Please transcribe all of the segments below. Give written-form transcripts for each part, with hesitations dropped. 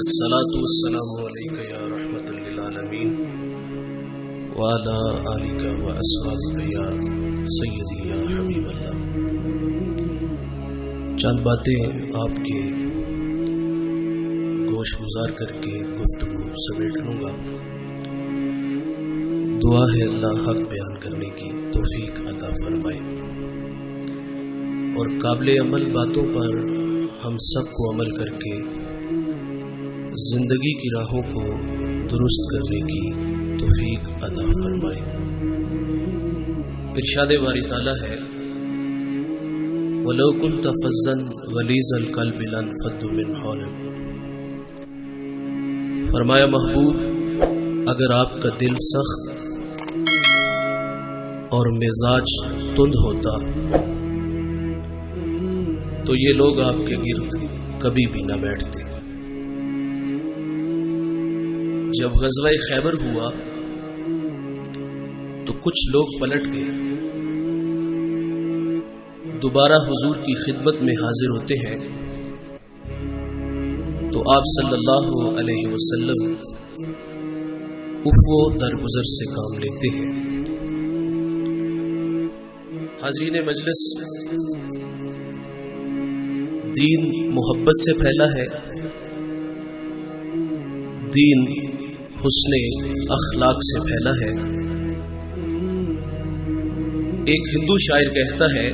الصلاة والسلام علیکہ یا رحمت للعالمین وعلی آلک و اصحابک یا سیدی یا حبیب اللہ۔ چند باتیں آپ کے گوش گزار کر کے گفتگو سمیٹ لوں گا۔ دعا ہے اللہ حق بیان کرنے کی توفیق عطا فرمائے اور قابل عمل باتوں پر ہم سب کو عمل کر کے زندگی کی راہوں کو درست کرنے کی توفیق عطا فرمائے۔ ارشاد باری تعالیٰ ہے وَلَوْ كُنْتَ فَظًّا غَلِيظَ الْقَلْبِ لَانفَضُّوا مِنْ حَوْلِكَ۔ فرمایا محبوب اگر آپ کا دل سخت اور مزاج تند ہوتا تو یہ لوگ آپ کے گرد کبھی بھی نہ بیٹھتے۔ جب غزوہ خیبر ہوا تو کچھ لوگ پلٹ گئے، دوبارہ حضور کی خدمت میں حاضر ہوتے ہیں تو آپ صلی اللہ علیہ وسلم عفو درگزر سے کام لیتے ہیں۔ حاضرین مجلس، دین محبت سے پھیلا ہے، دین حسن اخلاق سے پھیلا ہے۔ ایک ہندو شاعر کہتا ہے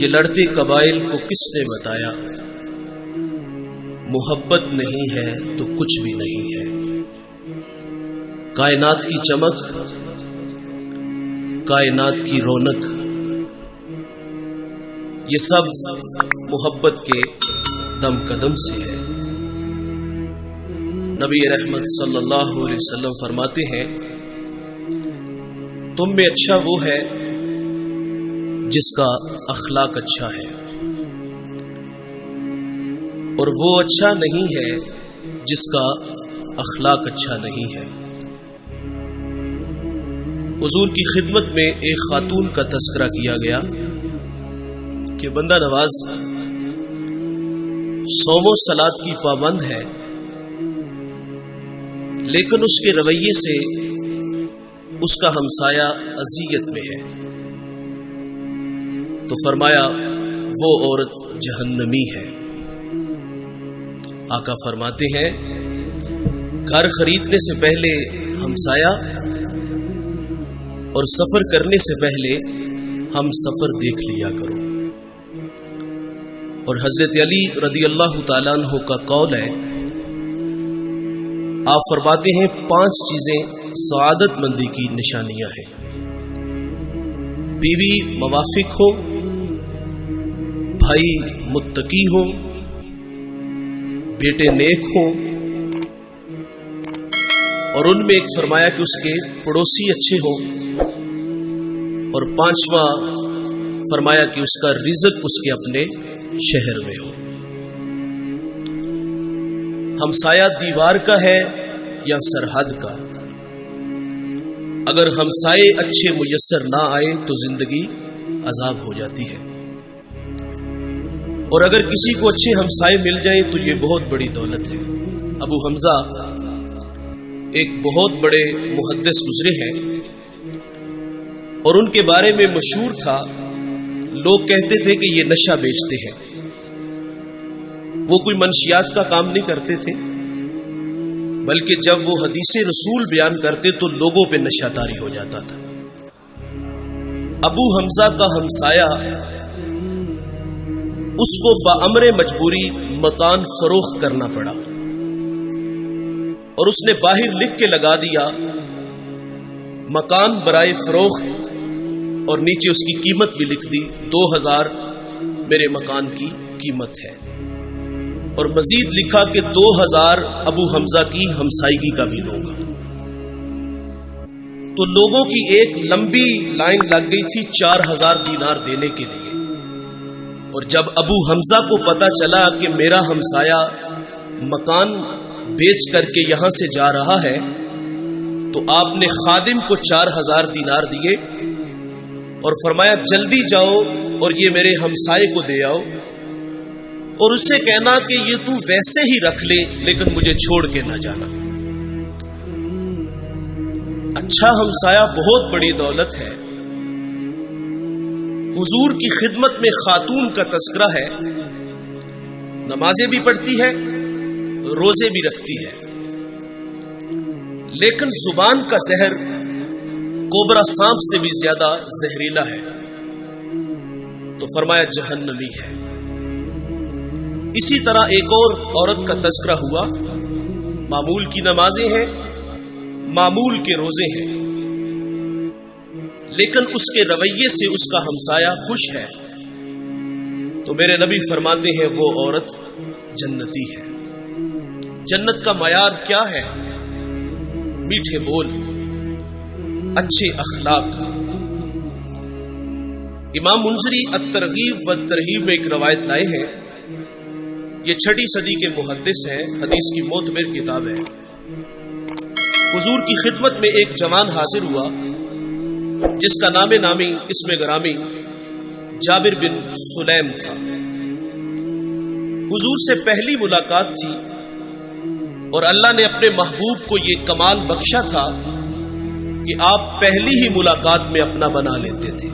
یہ لڑتے قبائل کو کس نے بتایا، محبت نہیں ہے تو کچھ بھی نہیں ہے۔ کائنات کی چمک، کائنات کی رونق، یہ سب محبت کے دم قدم سے ہے۔ نبی رحمت صلی اللہ علیہ وسلم فرماتے ہیں تم میں اچھا وہ ہے جس کا اخلاق اچھا ہے، اور وہ اچھا نہیں ہے جس کا اخلاق اچھا نہیں ہے۔ حضور کی خدمت میں ایک خاتون کا تذکرہ کیا گیا کہ بندہ نواز صوم و صلات کی پابند ہے، لیکن اس کے رویے سے اس کا ہمسایہ اذیت میں ہے، تو فرمایا وہ عورت جہنمی ہے۔ آقا فرماتے ہیں گھر خریدنے سے پہلے ہمسایہ اور سفر کرنے سے پہلے ہم سفر دیکھ لیا کرو۔ اور حضرت علی رضی اللہ تعالیٰ عنہ کا قول ہے، آپ فرماتے ہیں 5 چیزیں سعادت مندی کی نشانیاں ہیں، بیوی موافق ہو، بھائی متقی ہو، بیٹے نیک ہوں، اور ان میں ایک فرمایا کہ اس کے پڑوسی اچھے ہوں، اور 5واں فرمایا کہ اس کا رزق اس کے اپنے شہر میں ہو۔ ہمسایہ دیوار کا ہے یا سرحد کا؟ اگر ہمسائے اچھے میسر نہ آئے تو زندگی عذاب ہو جاتی ہے، اور اگر کسی کو اچھے ہمسائے مل جائیں تو یہ بہت بڑی دولت ہے۔ ابو حمزہ ایک بہت بڑے محدث گزرے ہیں، اور ان کے بارے میں مشہور تھا، لوگ کہتے تھے کہ یہ نشہ بیچتے ہیں۔ وہ کوئی منشیات کا کام نہیں کرتے تھے، بلکہ جب وہ حدیث رسول بیان کرتے تو لوگوں پہ نشہ طاری ہو جاتا تھا۔ ابو حمزہ کا ہمسایہ اس کو بامر مجبوری مکان فروخت کرنا پڑا، اور اس نے باہر لکھ کے لگا دیا مکان برائے فروخت، اور نیچے اس کی قیمت بھی لکھ دی 2000 میرے مکان کی قیمت ہے، اور مزید لکھا کہ 2000 ابو حمزہ کی ہمسائیگی کا بھی لوں گا۔ تو لوگوں کی ایک لمبی لائن لگ گئی تھی 4000 دینار دینے کے لیے، اور جب ابو حمزہ کو پتا چلا کہ میرا ہمسایہ مکان بیچ کر کے یہاں سے جا رہا ہے تو آپ نے خادم کو 4000 دینار دیے اور فرمایا جلدی جاؤ اور یہ میرے ہمسائے کو دے آؤ اور اس سے کہنا کہ یہ تو ویسے ہی رکھ لے لیکن مجھے چھوڑ کے نہ جانا۔ اچھا ہمسایہ بہت بڑی دولت ہے۔ حضور کی خدمت میں خاتون کا تذکرہ ہے، نمازیں بھی پڑھتی ہے، روزے بھی رکھتی ہے، لیکن زبان کا زہر کوبرا سانپ سے بھی زیادہ زہریلا ہے، تو فرمایا جہنمی ہے۔ اسی طرح ایک اور عورت کا تذکرہ ہوا، معمول کی نمازیں ہیں، معمول کے روزے ہیں، لیکن اس کے رویے سے اس کا ہمسایہ خوش ہے، تو میرے نبی فرماتے ہیں وہ عورت جنتی ہے۔ جنت کا معیار کیا ہے؟ میٹھے بول، اچھے اخلاق۔ امام منذری الترغیب والترہیب میں ایک روایت لائے ہیں، یہ 6 صدی کے محدث ہیں، حدیث کی معتبر کتاب ہے۔ حضور کی خدمت میں ایک جوان حاضر ہوا جس کا نام نامی اسم گرامی جابر بن سلیم تھا۔ حضور سے پہلی ملاقات تھی اور اللہ نے اپنے محبوب کو یہ کمال بخشا تھا کہ آپ پہلی ہی ملاقات میں اپنا بنا لیتے تھے۔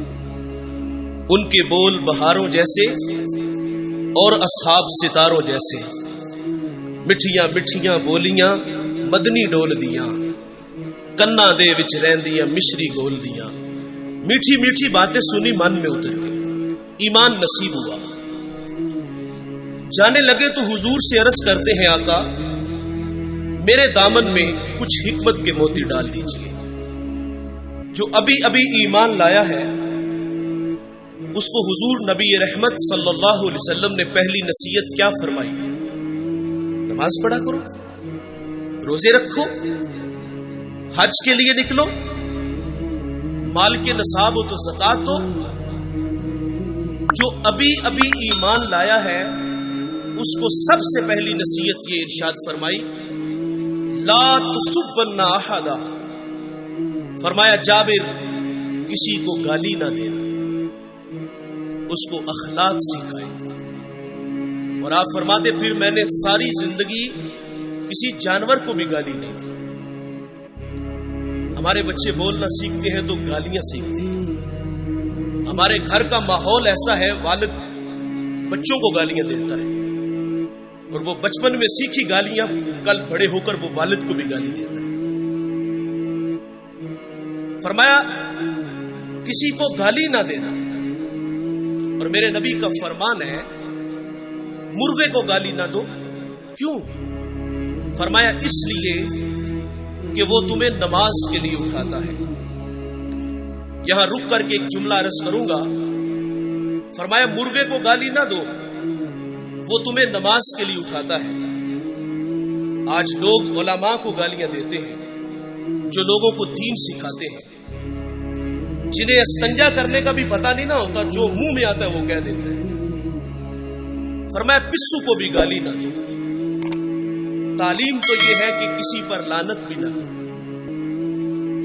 ان کے بول بہاروں جیسے اور اصحاب ستاروں جیسے، مٹھیاں مٹھیاں بولیاں مدنی ڈول دیاں، کنا دے وچ رہندیاں مشری گول دیاں۔ میٹھی میٹھی باتیں سنی من میں اتر گئی، ایمان نصیب ہوا۔ جانے لگے تو حضور سے عرض کرتے ہیں آقا میرے دامن میں کچھ حکمت کے موتی ڈال دیجئے۔ جو ابھی ابھی ایمان لایا ہے اس کو حضور نبی رحمت صلی اللہ علیہ وسلم نے پہلی نصیحت کیا فرمائی؟ نماز پڑھا کرو، روزے رکھو، حج کے لیے نکلو، مال کے نصاب ہو تو زکات دو۔ جو ابھی ابھی ایمان لایا ہے اس کو سب سے پہلی نصیحت یہ ارشاد فرمائی، لا تسبن احدا، فرمایا جابر کسی کو گالی نہ دینا، اس کو اخلاق سکھائے۔ اور آپ فرماتے پھر میں نے ساری زندگی کسی جانور کو بھی گالی نہیں دی۔ ہمارے بچے بولنا سیکھتے ہیں تو گالیاں سیکھتے ہیں۔ ہمارے گھر کا ماحول ایسا ہے، والد بچوں کو گالیاں دیتا ہے اور وہ بچپن میں سیکھی گالیاں کل بڑے ہو کر وہ والد کو بھی گالی دیتا ہے۔ فرمایا کسی کو گالی نہ دینا، اور میرے نبی کا فرمان ہے مرغے کو گالی نہ دو۔ کیوں؟ فرمایا اس لیے کہ وہ تمہیں نماز کے لیے اٹھاتا ہے۔ یہاں رک کر کے ایک جملہ عرض کروں گا، فرمایا مرغے کو گالی نہ دو، وہ تمہیں نماز کے لیے اٹھاتا ہے۔ آج لوگ علماء کو گالیاں دیتے ہیں جو لوگوں کو دین سکھاتے ہیں، جنہیں استنجا کرنے کا بھی پتہ نہیں نہ ہوتا، جو منہ میں آتا ہے وہ کہہ دیتے ہیں۔ فرمایا پسو کو بھی گالی نہ دو۔ تعلیم تو یہ ہے کہ کسی پر لعنت بھی نہ کرو۔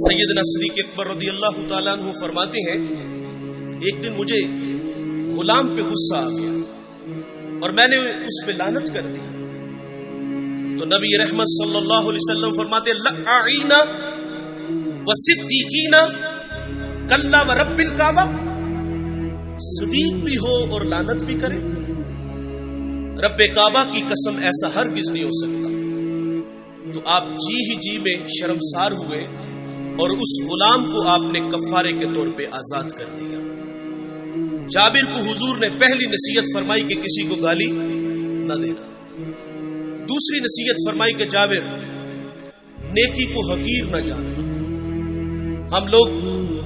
سیدنا صدیق اکبر رضی اللہ تعالیٰ عنہ فرماتے ہیں ایک دن مجھے غلام پہ غصہ آ گیا اور میں نے اس پہ لعنت کر دی، تو نبی رحمت صلی اللہ علیہ وسلم فرماتے لعینا وصدیقینا کلا ورب الکعبہ، صدیق بھی ہو اور لعنت بھی کرے، رب کعبہ کی قسم ایسا ہرگز نہیں ہو سکتا۔ تو آپ جی میں شرمسار ہوئے اور اس غلام کو آپ نے کفارے کے طور پہ آزاد کر دیا۔ جابر کو حضور نے پہلی نصیحت فرمائی کہ کسی کو گالی نہ دینا۔ دوسری نصیحت فرمائی کہ جابر نیکی کو حقیر نہ جانا۔ ہم لوگ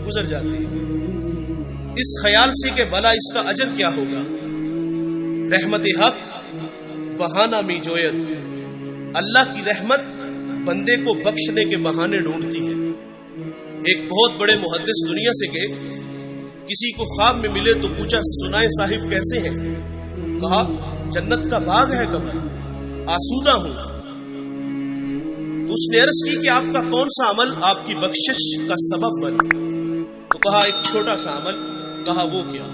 گزر جاتے ہیں اس خیال سے کہ بھلا اس کا اجر کیا ہوگا۔ رحمت حق بہانہ می جویت، اللہ کی رحمت بندے کو بخشنے کے بہانے ڈھونڈتی ہے۔ ایک بہت بڑے محدث دنیا سے گئے، کسی کو خواب میں ملے تو پوچھا سنائے صاحب کیسے ہیں؟ کہا جنت کا باغ ہے قبر، آسودہ ہوں۔ اس نے عرض کی کہ آپ کا کون سا عمل آپ کی بخشش کا سبب بنا؟ تو کہا ایک چھوٹا سا عمل. کہا وہ کیا؟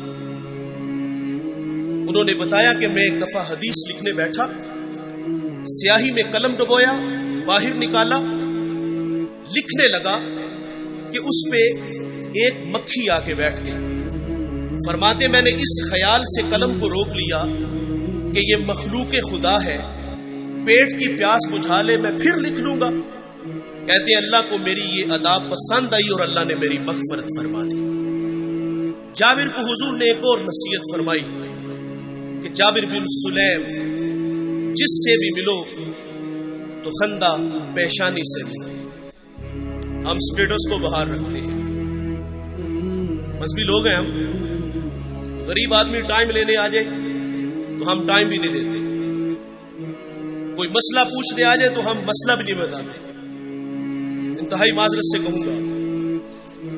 انہوں نے بتایا کہ میں ایک دفعہ حدیث لکھنے بیٹھا, سیاہی میں قلم ڈبویا, باہر نکالا, لکھنے لگا کہ اس پہ ایک مکھی آ کے بیٹھ گئی. فرماتے میں نے اس خیال سے قلم کو روک لیا کہ یہ مخلوق خدا ہے, پیٹ کی پیاس بجھا لے میں پھر لکھ لوں گا. کہتے ہیں اللہ کو میری یہ ادا پسند آئی اور اللہ نے میری مغفرت فرما دی. جابر کو حضور نے ایک اور نصیحت فرمائی کہ جابر بن سلیم جس سے بھی ملو تو خندہ پیشانی سے ملو. ہم سٹیٹس کو باہر رکھتے ہیں, مذہبی لوگ ہیں ہم. غریب آدمی ٹائم لینے آ جائے تو ہم ٹائم بھی نہیں دیتے, کوئی مسئلہ پوچھنے آ جائے تو ہم مسئلہ بھی نہیں بتاتے. انتہائی معذرت سے کہوں گا,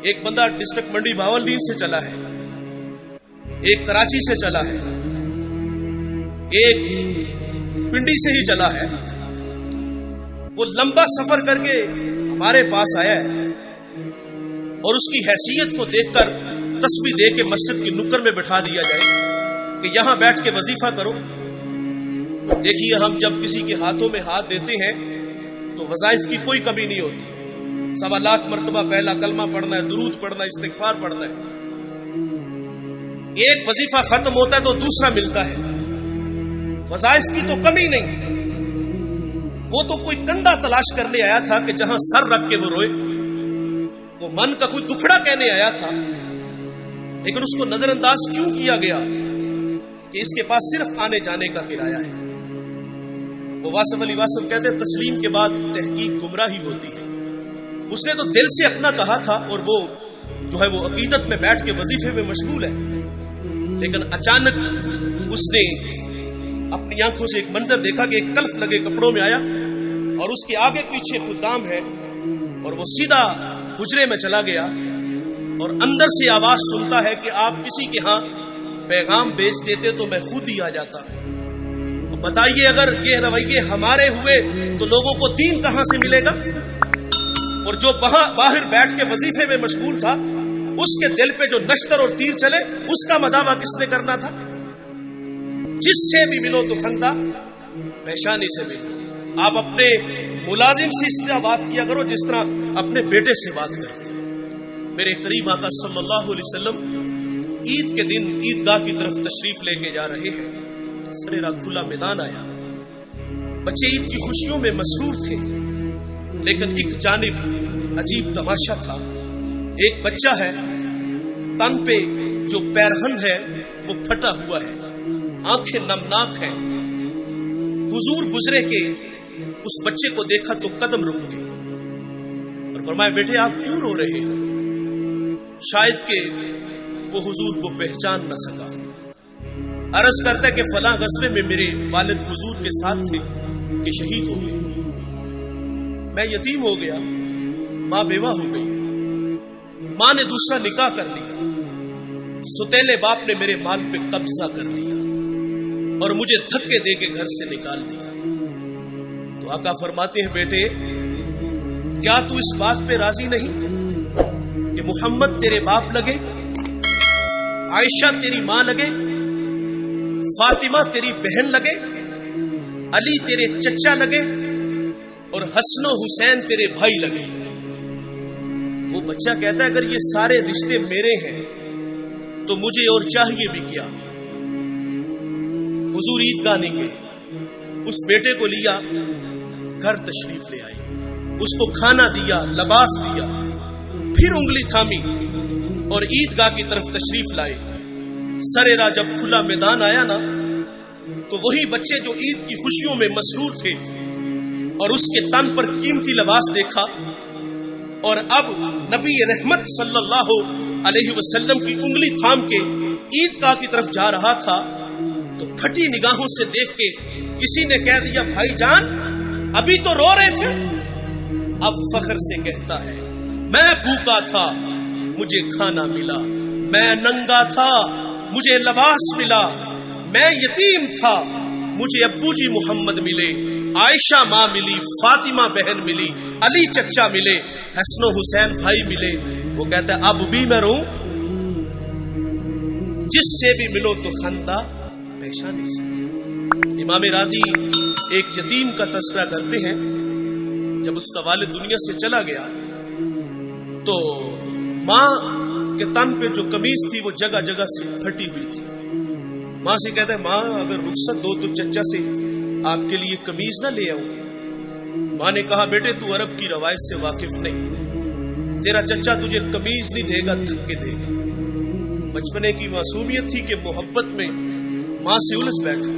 ایک بندہ ڈسٹرکٹ منڈی بھاولدین سے چلا ہے, ایک کراچی سے چلا ہے, ایک پنڈی سے ہی چلا ہے. وہ لمبا سفر کر کے ہمارے پاس آیا ہے اور اس کی حیثیت کو دیکھ کر تسبیح دے کے مسجد کی نکر میں بٹھا دیا جائے کہ یہاں بیٹھ کے وظیفہ کرو. دیکھیے ہم جب کسی کے ہاتھوں میں ہاتھ دیتے ہیں تو وظائف کی کوئی کمی نہیں ہوتی. 1.25 لاکھ مرتبہ پہلا کلمہ پڑھنا ہے, درود پڑھنا ہے, استغفار پڑھنا ہے. ایک وظیفہ ختم ہوتا ہے تو دوسرا ملتا ہے. وظائف کی تو کمی نہیں. وہ تو کوئی کندھا تلاش کرنے آیا تھا کہ جہاں سر رکھ کے وہ روئے. وہ من کا کوئی دکھڑا کہنے آیا تھا, لیکن اس کو نظر انداز کیوں کیا گیا کہ اس کے پاس صرف آنے جانے کا کرایہ ہے. وہ واصف علی واصف کہتے ہیں تسلیم کے بعد تحقیق گمراہی ہوتی ہے. اس نے تو دل سے اپنا کہا تھا اور وہ جو ہے وہ عقیدت میں بیٹھ کے وظیفے میں مشغول ہے, لیکن اچانک اس نے اپنی آنکھوں سے ایک منظر دیکھا کہ ایک کلف لگے کپڑوں میں آیا اور اس کے آگے پیچھے خدام ہے اور وہ سیدھا حجرے میں چلا گیا اور اندر سے آواز سنتا ہے کہ آپ کسی کے ہاں پیغام بیچ دیتے تو میں خود ہی آ جاتا. بتائیے اگر یہ رویے ہمارے ہوئے تو لوگوں کو دین کہاں سے ملے گا؟ اور جو باہر بیٹھ کے وظیفے میں مشغول تھا اس کے دل پہ جو نشتر اور تیر چلے اس کا مداوع کس نے کرنا تھا؟ جس سے بھی ملو تو خندہ پیشانی سے ملو. آپ اپنے ملازم سے اس طرح بات کیا کرو جس طرح اپنے بیٹے سے بات کرتے. میرے قریب آقا صلی اللہ علیہ وسلم عید کے دن عیدگاہ کی طرف تشریف لے کے جا رہے ہیں. سریرا کھلا میدان آیا, بچے عید کی خوشیوں میں مسرور تھے, لیکن ایک جانب عجیب تماشا تھا. ایک بچہ ہے, تن پہ جو پیرہن ہے وہ پھٹا ہوا ہے, آنکھیں نمناک ہیں. حضور گزرے کے اس بچے کو دیکھا تو قدم رک گئے اور فرمایا بیٹے آپ کیوں رو رہے ہیں؟ شاید کہ وہ حضور کو پہچان نہ سکا. عرض کرتا ہے کہ فلاں غزوے میں میرے والد حضور کے ساتھ تھے کہ شہید ہو گئے, میں یتیم ہو گیا, ماں بیوہ ہو گئی, ماں نے دوسرا نکاح کر لیا, ستیلے باپ نے میرے مال پہ قبضہ کر لیا اور مجھے دھکے دے کے گھر سے نکال دیا. تو آقا فرماتے ہیں بیٹے کیا تو اس بات پہ راضی نہیں کہ محمد تیرے باپ لگے, عائشہ تیری ماں لگے, فاطمہ تیری بہن لگے, علی تیرے چچا لگے اور حسن و حسین تیرے بھائی لگے. وہ بچہ کہتا ہے اگر یہ سارے رشتے میرے ہیں تو مجھے اور چاہیے بھی کیا. حضور عیدگاہ نہیں گئے, اس بیٹے کو لیا, گھر تشریف لے آئے, اس کو کھانا دیا, لباس دیا, پھر انگلی تھامی اور عیدگاہ کی طرف تشریف لائے. سریرا جب کھلا میدان آیا نا تو وہی بچے جو عید کی خوشیوں میں مسرور تھے اور اس کے تن پر قیمتی لباس دیکھا اور اب نبی رحمت صلی اللہ علیہ وسلم کی انگلی تھام کے عیدگاہ کی طرف جا رہا تھا تو پھٹی نگاہوں سے دیکھ کے کسی نے کہہ دیا بھائی جان ابھی تو رو رہے تھے. اب فخر سے کہتا ہے میں بھوکا تھا مجھے کھانا ملا, میں ننگا تھا مجھے لباس ملا, میں یتیم تھا مجھے ابو جی محمد ملے, عائشہ ماں ملی، فاطمہ بہن ملی، علی چچا ملے، حسن و حسین بھائی ملے. وہ کہتا ہے اب بھی میں رہوں، جس سے بھی ملو تو خندہ پیشانی سے. امام راضی ایک یتیم کا تذکرہ کرتے ہیں. جب اس کا والد دنیا سے چلا گیا تو ماں کے تن پہ جو قمیض تھی وہ جگہ جگہ سے پھٹی ہوئی تھی. ماں سے کہتا ہے ماں اگر رخصت دو تو چچا سے آپ کے لیے قمیض نہ لے آؤں. ماں نے کہا بیٹے تو عرب کی روایت سے واقف نہیں، تیرا چچا تجھے قمیض نہیں دے گا، دھکے دے گا. بچپنے کی معصومیت تھی کہ محبت میں ماں سے الجھ بیٹھا.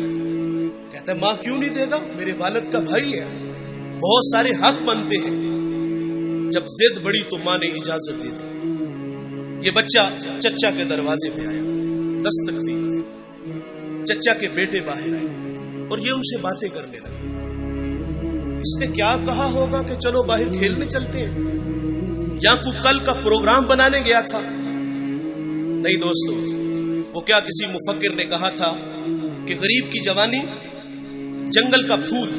کہتا ہے ماں کیوں نہیں دے گا، میرے والد کا بھائی ہے، بہت سارے حق بنتے ہیں. جب ضد بڑی تو ماں نے اجازت دے دی. یہ بچہ چچا کے دروازے پہ آیا، دستک دی. چچا کے بیٹے باہر آئے اور یہ ان سے باتیں کرنے لگے. اس نے کیا کہا ہوگا کہ چلو باہر کھیلنے چلتے ہیں، یا کوئی کل کا پروگرام بنانے گیا تھا. نہیں دوستو، وہ کیا کسی مفکر نے کہا تھا کہ غریب کی جوانی جنگل کا پھول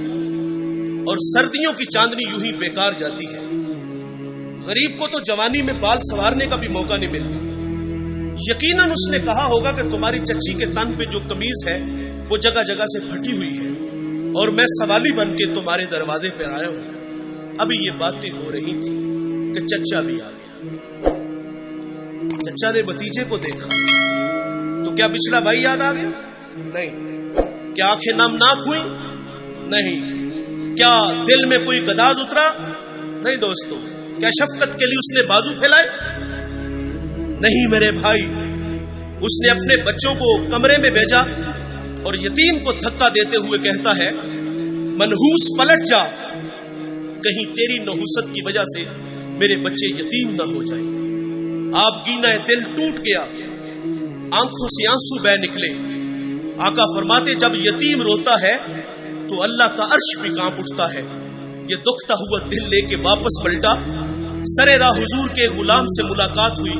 اور سردیوں کی چاندنی یوں ہی بیکار جاتی ہے. غریب کو تو جوانی میں بال سنوارنے کا بھی موقع نہیں ملتا. یقیناً اس نے کہا ہوگا کہ تمہاری چچی کے تن پہ جو قمیض ہے وہ جگہ جگہ سے پھٹی ہوئی ہے اور میں سوالی بن کے تمہارے دروازے پہ آیا ہوں. ابھی یہ باتیں ہو رہی تھی کہ چچا بھی آ گیا. چچا نے بھتیجے کو دیکھا تو کیا پچھلا بھائی یاد آ گیا؟ نہیں. کیا آنکھیں نمناک ہوئی؟ نہیں. کیا دل میں کوئی گداز اترا؟ نہیں دوستو. کیا شفقت کے لیے اس نے بازو پھیلائے؟ نہیں میرے بھائی. اس نے اپنے بچوں کو کمرے میں بھیجا اور یتیم کو دھکا دیتے ہوئے کہتا ہے منحوس پلٹ جا، کہیں تیری نحوست کی وجہ سے میرے بچے یتیم نہ ہو جائیں. آپ گینا دل ٹوٹ گیا، آنکھوں سے آنسو بہ نکلے. آقا فرماتے جب یتیم روتا ہے تو اللہ کا عرش بھی کانپ اٹھتا ہے. یہ دکھتا ہوا دل لے کے واپس پلٹا. سرے راہ حضور کے غلام سے ملاقات ہوئی.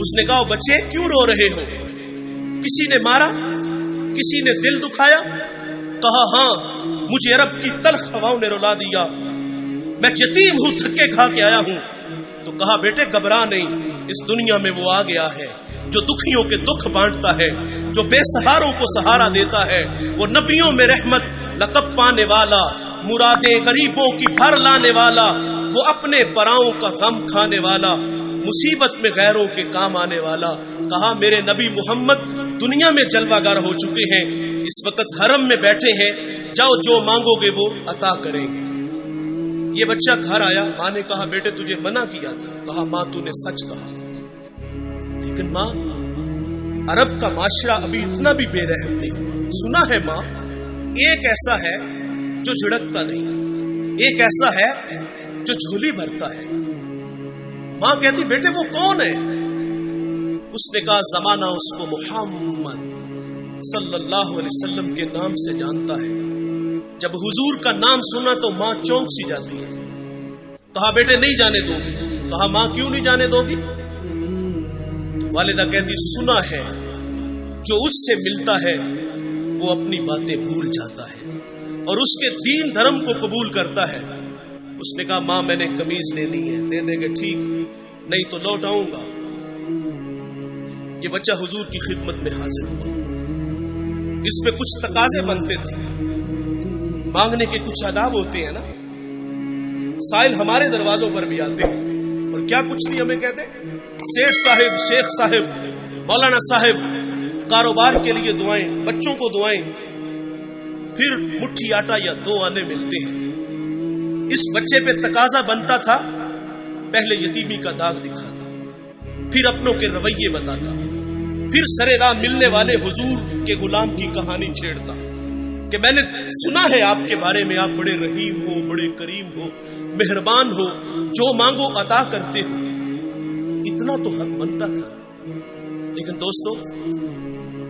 اس نے کہا بچے کیوں رو رہے ہو؟ کسی نے مارا؟ کسی نے دل دکھایا؟ کہا ہاں مجھے عرب کی تلخ ہواؤں نے رلا دیا، میں یتیم ہوں، تھکے کھا کے آیا ہوں. تو کہا بیٹے گھبرا نہیں، اس دنیا میں وہ آ گیا ہے جو دکھیوں کے دکھ بانٹتا ہے، جو بے سہاروں کو سہارا دیتا ہے. وہ نبیوں میں رحمت لقب پانے والا، مرادیں غریبوں کی بھر لانے والا، وہ اپنے پراؤں کا غم کھانے والا، مصیبت میں غیروں کے کام آنے والا. کہا میرے نبی محمد دنیا میں جلوہ گر ہو چکے ہیں، اس وقت حرم میں بیٹھے ہیں، جاؤ جو مانگو گے وہ عطا کریں گے. یہ بچہ گھر آیا. ماں نے کہا بیٹے تجھے منع کیا تھا. کہا ماں تو نے سچ کہا، لیکن ماں عرب کا معاشرہ ابھی اتنا بھی بے رحم نہیں. سنا ہے ماں ایک ایسا ہے جو جھڑکتا نہیں، ایک ایسا ہے جو جھولی بھرتا ہے. ماں کہتی بیٹے وہ کون ہے؟ اس نے کہا زمانہ اس کو محمد صلی اللہ علیہ وسلم کے نام سے جانتا ہے. جب حضور کا نام سنا تو ماں چونک سی جاتی ہے. کہا بیٹے نہیں جانے دو گی. کہا ماں کیوں نہیں جانے دو گی؟ تو والدہ کہتی سنا ہے جو اس سے ملتا ہے وہ اپنی باتیں بھول جاتا ہے اور اس کے دین دھرم کو قبول کرتا ہے. اس نے کہا ماں میں نے قمیض لینی ہے، دے دیں گے ٹھیک، نہیں تو لوٹ آؤں گا. یہ بچہ حضور کی خدمت میں حاضر ہوا. اس پہ کچھ تقاضے بنتے تھے، مانگنے کے کچھ آداب ہوتے ہیں نا. سائل ہمارے دروازوں پر بھی آتے ہیں اور کیا کچھ نہیں ہمیں کہتے، سیٹ صاحب، شیخ صاحب، مولانا صاحب، کاروبار کے لیے دعائیں، بچوں کو دعائیں، پھر مٹھی آٹا یا 2 آنے ملتے ہیں. اس بچے پہ تقاضا بنتا تھا پہلے یتیمی کا داغ دکھاتا، پھر اپنوں کے رویے بتاتا، پھر سرے راہ ملنے والے حضور کے غلام کی کہانی چھیڑتا کہ میں نے سنا ہے آپ کے بارے میں آپ بڑے رحیم ہو، بڑے کریم ہو، مہربان ہو، جو مانگو عطا کرتے ہو. اتنا تو حق بنتا تھا. لیکن دوستو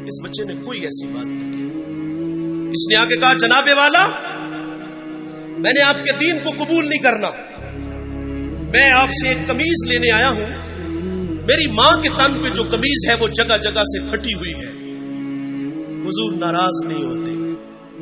اس بچے نے کوئی ایسی بات نہیں کی. اس نے آگے کہا جناب والا میں نے آپ کے دین کو قبول نہیں کرنا، میں آپ سے ایک قمیض لینے آیا ہوں. میری ماں کے تن پہ جو قمیض ہے وہ جگہ جگہ سے پھٹی ہوئی ہے. حضور ناراض نہیں ہوتے،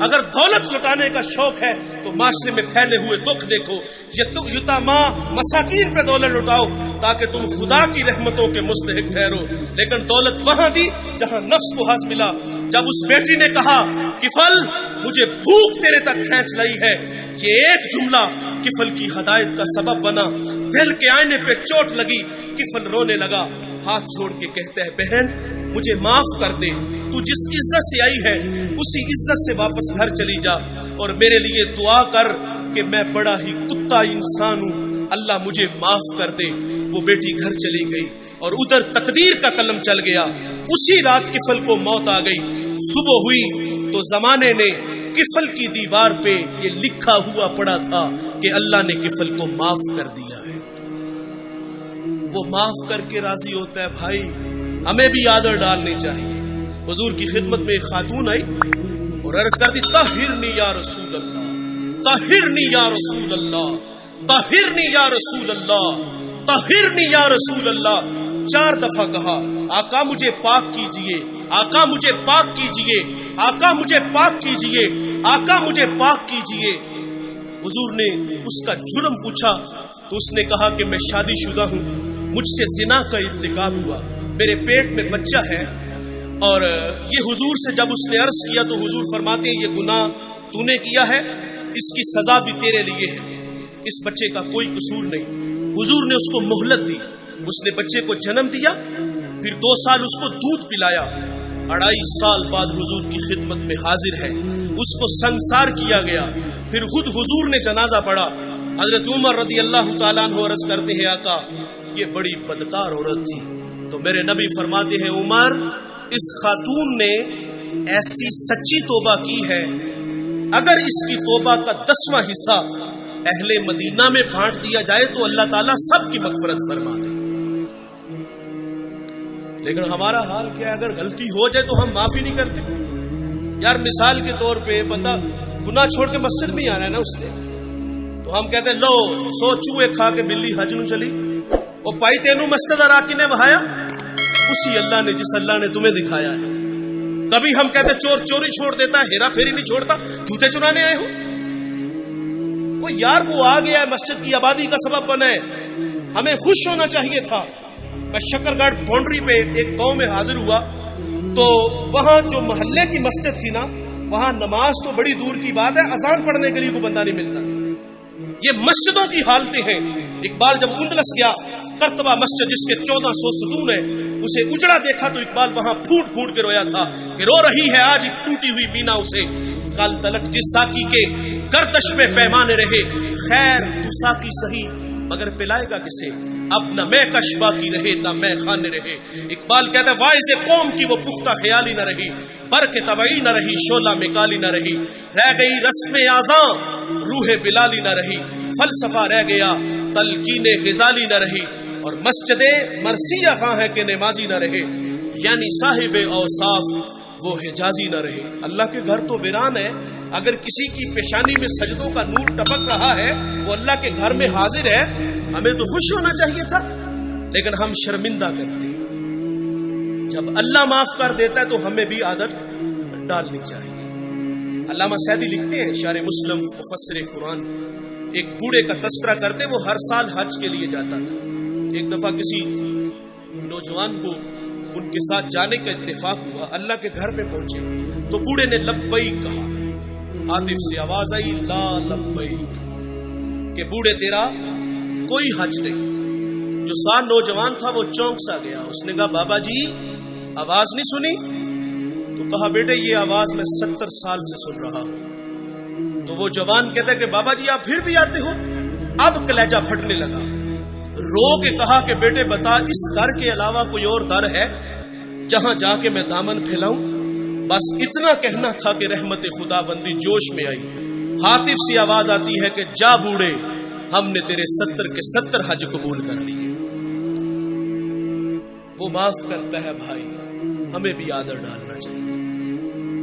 اگر دولت لٹانے کا شوق ہے تو معاشرے میں پھیلے ہوئے دکھ دیکھو، یتاما مساکین پہ دولت لٹاؤ تاکہ تم خدا کی رحمتوں کے مستحق ٹھہرو۔ لیکن دولت وہاں دی جہاں نفس کو حظ ملا۔ جب اس بیٹی نے کہا کفل مجھے بھوک تیرے تک کھینچ لائی ہے، یہ ایک جملہ کفل کی ہدایت کا سبب بنا۔ دل کے آئینے پہ چوٹ لگی، کفل رونے لگا، ہاتھ چھوڑ کے کہتا ہے بہن مجھے معاف کر دے، تو جس عزت سے آئی ہے اسی عزت سے واپس گھر چلی جا، اور میرے لیے دعا کر کہ میں بڑا ہی کتا انسان ہوں، اللہ مجھے معاف کر دے۔ وہ بیٹی گھر چلی گئی اور ادھر تقدیر کا قلم چل گیا۔ اسی رات کفل کو موت آ گئی۔ صبح ہوئی تو زمانے نے کفل کی دیوار پہ یہ لکھا ہوا پڑا تھا کہ اللہ نے کفل کو معاف کر دیا ہے۔ وہ معاف کر کے راضی ہوتا ہے۔ بھائی ہمیں بھی آدر ڈالنی چاہیے۔ حضور کی خدمت میں ایک خاتون آئی اور عرض کرتی طہرنی یا رسول اللہ، طہرنی یا رسول اللہ، طہرنی یا رسول اللہ، طہرنی یا رسول اللہ۔ 4 دفعہ کہا آقا مجھے پاک کیجئے، آقا مجھے پاک کیجئے، آقا مجھے پاک کیجئے، آقا مجھے پاک کیجئے۔ حضور نے اس کا جرم پوچھا تو اس نے کہا کہ میں شادی شدہ ہوں، مجھ سے زنا کا ارتکاب ہوا، میرے پیٹ میں بچہ ہے۔ اور یہ حضور سے جب اس نے عرض کیا تو حضور فرماتے ہیں یہ گناہ تو نے کیا ہے، اس کی سزا بھی تیرے لیے ہے، اس بچے کا کوئی قصور نہیں۔ حضور نے اس کو مہلت دی، اس نے بچے کو جنم دیا، پھر 2 سال اس کو دودھ پلایا۔ 2.5 سال بعد حضور کی خدمت میں حاضر ہے، اس کو سنسار کیا گیا۔ پھر خود حضور نے جنازہ پڑھا۔ حضرت عمر رضی اللہ تعالیٰ عنہ عرض کرتے ہیں آقا یہ بڑی بدکار عورت تھی، تو میرے نبی فرماتے ہیں عمر اس خاتون نے ایسی سچی توبہ کی ہے، اگر اس کی توبہ کا 10واں حصہ اہل مدینہ میں بانٹ دیا جائے تو اللہ تعالیٰ سب کی مغفرت فرما دے۔ لیکن ہمارا حال کیا ہے، اگر غلطی ہو جائے تو ہم معافی نہیں کرتے۔ یار مثال کے طور پہ بندہ گناہ چھوڑ کے مسجد میں آنا ہے نا اس نے، تو ہم کہتے ہیں لو 100 چوہے کھا کے بلی حج نو چلی، وہ پائی تینوں مسجد آ کے نے بہایا، اسی اللہ نے جس اللہ نے تمہیں دکھایا ہے۔ کبھی ہم کہتے چور چوری چھوڑ دیتا ہے، ہیرا پھیری نہیں چھوڑتا، جوتے چرانے آئے ہو۔ وہ یار وہ آ گیا ہے، مسجد کی آبادی کا سبب بنا ہے، ہمیں خوش ہونا چاہیے تھا۔ میں شکر گڑھ باؤنڈری پہ ایک گاؤں میں حاضر ہوا تو وہاں جو محلے کی مسجد تھی نا، وہاں نماز تو بڑی دور کی بات ہے، اذان پڑھنے کے لیے کوئی بندہ نہیں ملتا۔ یہ مسجدوں کی حالتیں ہیں۔ اقبال جب اندلس گیا، قرطبہ مسجد جس کے 1400 ستون ہیں، اسے اجڑا دیکھا تو اقبال وہاں پھوٹ پھوٹ کے رویا تھا کہ رو رہی ہے آج ایک ٹوٹی ہوئی مینا اسے، کل تلک جس ساکی کے گردش میں پیمانے رہے، خیر تو ساکی سہی مگر پلائے گا کسے، اب نہ میں کش باقی رہے نہ میں خانے رہے۔ اقبال کہتا ہے واعظ قوم کی وہ پختہ خیالی نہ رہی، برق طبعی نہ رہی، شعلہ میں کالی نہ رہی، رہ گئی رسم اعضاں روح بلالی نہ رہی، فلسفہ رہ گیا تلقین غزالی نہ رہی، اور مسجد مرثیہ خواہ ہے کہ نمازی نہ رہے، یعنی صاحب اوصاف وہ حجازی نہ رہے۔ اللہ کے گھر تو ویران ہے، اگر کسی کی پیشانی میں سجدوں کا نور ٹپک رہا ہے، وہ اللہ کے گھر میں حاضر ہے، ہمیں تو خوش ہونا چاہیے تھا، لیکن ہم شرمندہ کرتے ہیں۔ جب اللہ معاف کر دیتا ہے تو ہمیں بھی عادت ڈالنی چاہیے۔ علامہ سعدی لکھتے ہیں، شارح مسلم مفسر قرآن، ایک بوڑھے کا تذکرہ کرتے، وہ ہر سال حج کے لیے جاتا تھا۔ ایک دفعہ کسی نوجوان کو ان کے ساتھ جانے کا اتفاق ہوا، اللہ کے گھر پہ پہنچے تو بوڑھے نے لبیک کہا، عاطف سے آواز آئی لا لبیک، کہ بوڑھے تیرا کوئی حج نہیں۔ جو ساتھ نوجوان تھا وہ چونک سا گیا، اس نے کہا بابا جی آواز نہیں سنی؟ تو کہا بیٹے یہ آواز میں 70 سال سے سن رہا ہوں۔ تو وہ جوان کہتا ہے کہ بابا جی آپ پھر بھی آتے ہو؟ اب کلیجہ پھٹنے لگا، رو کے کہا کہ بیٹے بتا اس در کے علاوہ کوئی اور در ہے جہاں جا کے میں دامن پھیلاؤں؟ بس اتنا کہنا تھا کہ رحمت خدا بندی جوش میں آئی۔ حاطف سی آواز آتی ہے کہ جا بوڑھے ہم نے تیرے 70 کے 70 حج قبول کر لیے۔ وہ معاف کرتا ہے بھائی، ہمیں بھی آدر ڈالنا چاہیے،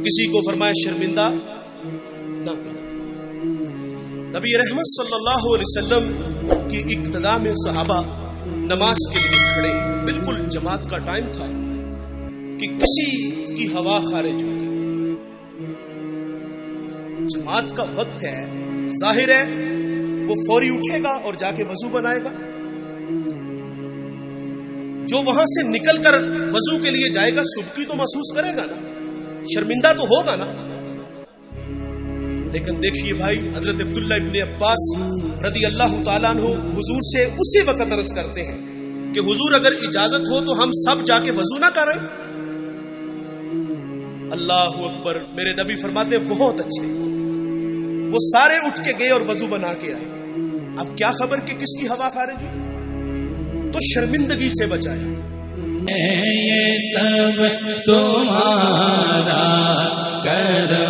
کسی کو فرمائے شرمندہ نہ کرو۔ نبی رحمت صلی اللہ علیہ وسلم کی اقتداء میں صحابہ نماز کے لیے کھڑے، بالکل جماعت کا ٹائم تھا کہ کسی کی ہوا خارج ہو گئی۔ جماعت کا وقت ہے، ظاہر ہے وہ فوری اٹھے گا اور جا کے وضو بنائے گا. جو وہاں سے نکل کر وضو کے لیے جائے گا سبکی تو محسوس کرے گا نا، شرمندہ تو ہوگا نا. لیکن دیکھیے بھائی، حضرت عبداللہ ابن عباس رضی اللہ تعالیٰ عنہ حضور سے اسی وقت عرض کرتے ہیں کہ حضور اگر اجازت ہو تو ہم سب جا کے وضو نہ کریں. اللہ اکبر. میرے نبی فرماتے ہیں بہت اچھے. وہ سارے اٹھ کے گئے اور وضو بنا کے آئے. اب کیا خبر کہ کس کی ہوا کھا رہے تھی، تو شرمندگی سے بچایا. یہ سب تمہارا کرم